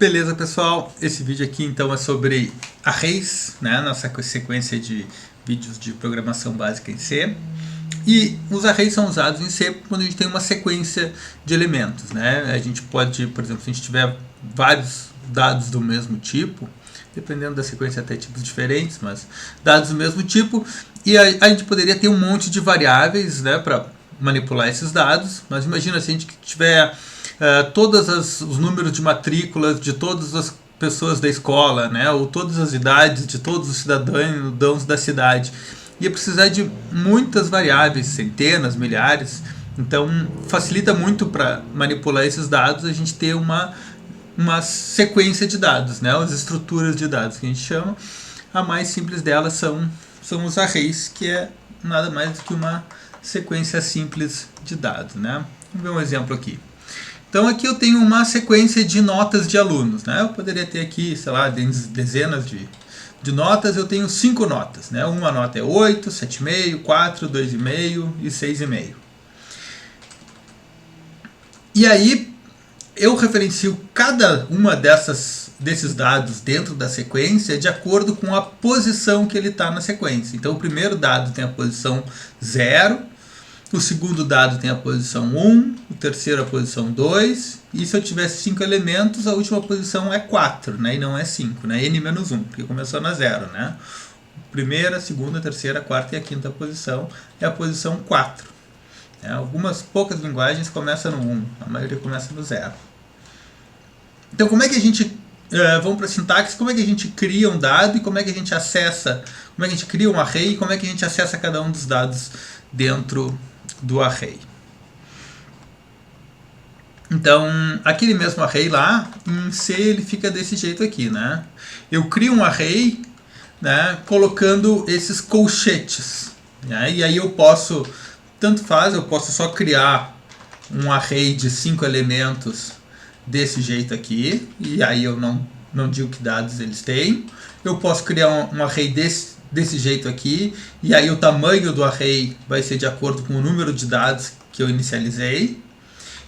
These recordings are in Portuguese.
Beleza, pessoal? Esse vídeo aqui então é sobre arrays, né? Nossa sequência de vídeos de programação básica em C. E os arrays são usados em C quando a gente tem uma sequência de elementos, né? A gente pode, por exemplo, se a gente tiver vários dados do mesmo tipo, dependendo da sequência até tipos diferentes, mas dados do mesmo tipo, e a gente poderia ter um monte de variáveis, né, para manipular esses dados. Mas imagina se a gente tiver todos os números de matrículas de todas as pessoas da escola, né, ou todas as idades de todos os cidadãos da cidade. Ia precisar de muitas variáveis, centenas, milhares. Então facilita muito para manipular esses dados a gente ter uma sequência de dados, né, as estruturas de dados que a gente chama. A mais simples delas são os arrays, que é nada mais do que uma sequência simples de dados, né. Vamos ver um exemplo aqui. Então aqui eu tenho uma sequência de notas de alunos, né? Eu poderia ter aqui, sei lá, dezenas de notas. Eu tenho 5 notas, né? Uma nota é 8, 7,5, 4, 2,5 e 6,5. E aí eu referencio cada uma desses dados dentro da sequência de acordo com a posição que ele está na sequência. Então o primeiro dado tem a posição 0, o segundo dado tem a posição 1, o terceiro a posição 2, e se eu tiver 5 elementos, a última posição é 4, né, e não é 5, né, n-1, porque começou na 0. Né? Primeira, segunda, terceira, quarta e a quinta posição é a posição 4. Né? Algumas poucas linguagens começam no 1, a maioria começa no 0. Então como é que a gente, vamos para a sintaxe, como é que a gente cria um dado e como é que a gente acessa, como é que a gente cria um array e como é que a gente acessa cada um dos dados dentro do array. Então, aquele mesmo array lá, em C ele fica desse jeito aqui, né? Eu crio um array, né, colocando esses colchetes, né? E aí eu posso, tanto faz, eu posso só criar um array de 5 elementos desse jeito aqui, e aí eu não digo que dados eles têm. Eu posso criar um array desse jeito aqui, e aí o tamanho do array vai ser de acordo com o número de dados que eu inicializei.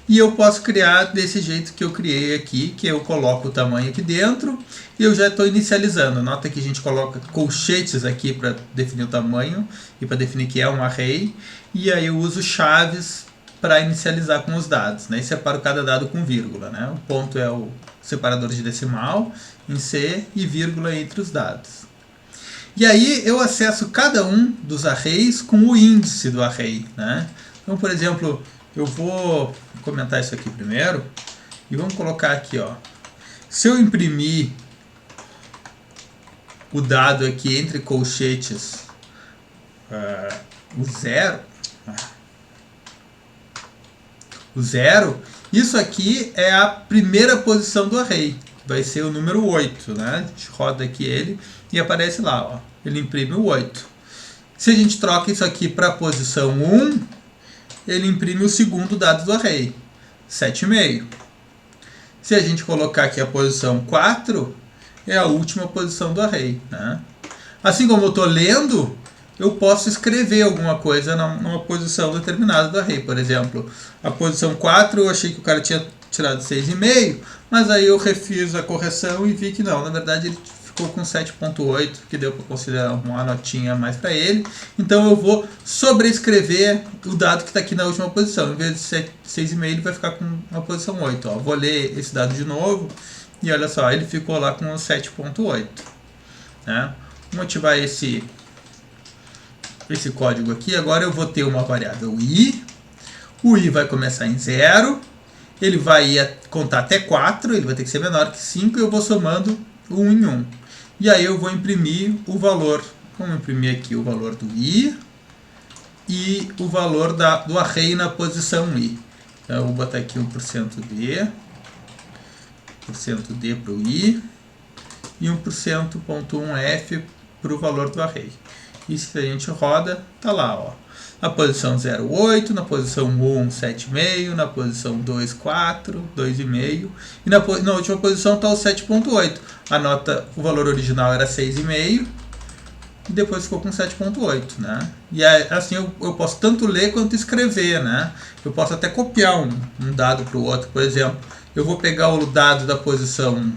E eu posso criar desse jeito que eu criei aqui, que eu coloco o tamanho aqui dentro e eu já estou inicializando. Nota que a gente coloca colchetes aqui para definir o tamanho e para definir que é um array, e aí eu uso chaves para inicializar com os dados, né? E separo cada dado com vírgula, né? O ponto é o separador de decimal em C e vírgula entre os dados. E aí eu acesso cada um dos arrays com o índice do array, né? Então, por exemplo, eu vou comentar isso aqui primeiro e vamos colocar aqui, ó. Se eu imprimir o dado aqui entre colchetes, o 0, isso aqui é a primeira posição do array. Vai ser o número 8, né? A gente roda aqui ele e aparece lá, ó. Ele imprime o 8. Se a gente troca isso aqui para a posição 1, ele imprime o segundo dado do array, 7,5. Se a gente colocar aqui a posição 4, é a última posição do array, né? Assim como eu estou lendo, eu posso escrever alguma coisa numa posição determinada do array. Por exemplo, a posição 4 eu achei que o cara tinha tirado 6,5, mas aí eu refiz a correção e vi que não, na verdade ele ficou com 7,8, que deu para considerar uma notinha a mais para ele. Então eu vou sobrescrever o dado que está aqui na última posição. Em vez de 6,5, ele vai ficar com a posição 8. Ó. Vou ler esse dado de novo e olha só, ele ficou lá com 7,8. Né? Vamos ativar esse código aqui. Agora eu vou ter uma variável i. O i vai começar em 0. Ele vai contar até 4, ele vai ter que ser menor que 5, e eu vou somando 1 em 1. E aí eu vou imprimir o valor. Vamos imprimir aqui o valor do i e o valor do array na posição i. Então eu vou botar aqui 1%d para o i e 1%.1f para o valor do array. E se a gente roda, tá lá, ó. Na posição 0, 8, na posição 1, 7,5, na posição 2, 4, 2,5 e na última posição está o 7,8. A nota, o valor original era 6,5 e depois ficou com 7.8, né? E aí, assim eu posso tanto ler quanto escrever, né? Eu posso até copiar um dado para o outro. Por exemplo, eu vou pegar o dado da posição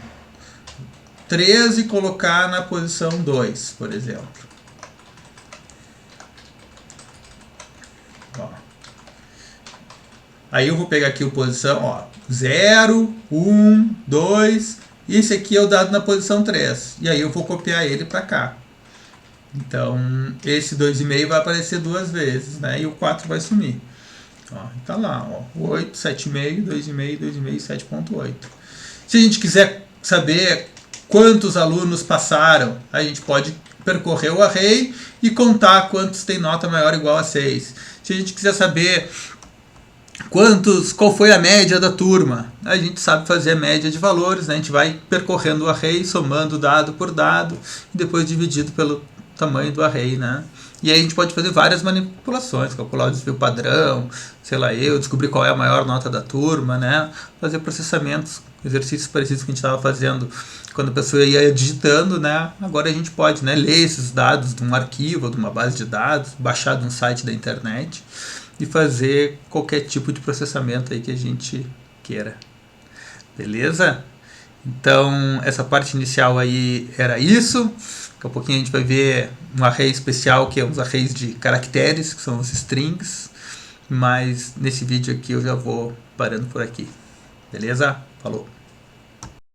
3 e colocar na posição 2, por exemplo. Ó. Aí eu vou pegar aqui a posição, ó, 0, 1, 2, e esse aqui é o dado na posição 3. E aí eu vou copiar ele para cá. Então, esse 2,5 vai aparecer 2 vezes, né? E o 4 vai sumir. Ó, tá lá, ó, 8, 7,5, 2,5, 2,5, 7,8. Se a gente quiser saber quantos alunos passaram, a gente pode percorrer o array e contar quantos tem nota maior ou igual a 6. Se a gente quiser saber qual foi a média da turma, a gente sabe fazer a média de valores, né? A gente vai percorrendo o array, somando dado por dado, e depois dividido pelo tamanho do array, né? E aí a gente pode fazer várias manipulações, calcular o desvio padrão, sei lá, descobrir qual é a maior nota da turma, né? Fazer processamentos, exercícios parecidos que a gente estava fazendo quando a pessoa ia digitando, né? Agora a gente pode, né, ler esses dados de um arquivo ou de uma base de dados, baixar de um site da internet e fazer qualquer tipo de processamento aí que a gente queira. Beleza? Então, essa parte inicial aí era isso. Daqui a pouquinho a gente vai ver um array especial, que é os arrays de caracteres, que são os strings. Mas nesse vídeo aqui eu já vou parando por aqui. Beleza? Falou!